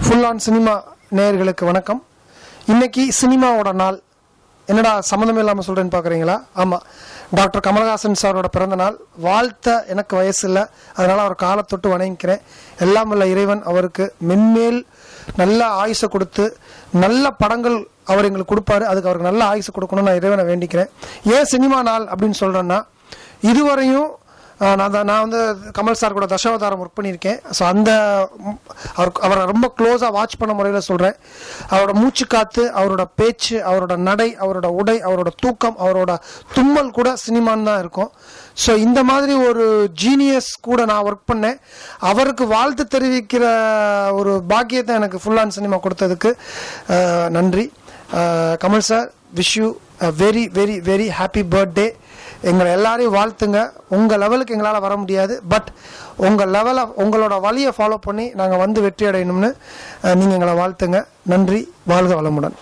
Full on cinema நேயர்களுக்கு வணக்கம். இன்னைக்கு சினிமாவோட நாள். என்னடா சம்மந்தமே இல்லாமல் சொல்கிறேன்னு பார்க்குறீங்களா? ஆமாம், டாக்டர் கமலஹாசன் சாரோட பிறந்த நாள். வாழ்த்த எனக்கு வயசு இல்லை, அதனால் அவர் காலை தொட்டு வணங்கிக்கிறேன். எல்லாம் உள்ள இறைவன் அவருக்கு மென்மேல் நல்ல ஆயுசை கொடுத்து நல்ல படங்கள் அவர் எங்களுக்கு கொடுப்பாரு. அதுக்கு அவருக்கு நல்ல ஆயுசை கொடுக்கணும்னு நான் இறைவனை வேண்டிக்கிறேன். ஏன் சினிமா நாள் அப்படின்னு சொல்கிறேன்னா, இதுவரையும் நான் வந்து கமல் சார் கூட தசாவதாரம் ஒர்க் பண்ணியிருக்கேன். ஸோ அந்த அவரை ரொம்ப க்ளோஸாக வாட்ச் பண்ண முறையில் சொல்கிறேன். அவரோட மூச்சு காற்று, அவரோட பேச்சு, அவரோட நடை, அவரோட உடை, அவரோட தூக்கம், அவரோட தும்மல் கூட சினிமான்னு தான் இருக்கும். ஸோ இந்த மாதிரி ஒரு ஜீனியஸ் கூட நான் ஒர்க் பண்ணேன். அவருக்கு வாழ்த்து தெரிவிக்கிற ஒரு பாக்கியத்தை எனக்கு ஃபுல் ஆன் சினிமா கொடுத்ததுக்கு நன்றி. Kamal sir, wish you very very very happy birthday. எங்களை எல்லாரையும் வாழ்த்துங்க. உங்கள் லெவலுக்கு எங்களால் வர முடியாது, பட் உங்கள் லெவலை, உங்களோட வழியை ஃபாலோ பண்ணி நாங்கள் வந்து வெற்றி அடையணும்னு நீங்கள் எங்களை வாழ்த்துங்க. நன்றி. வாழ்க வளமுடன்.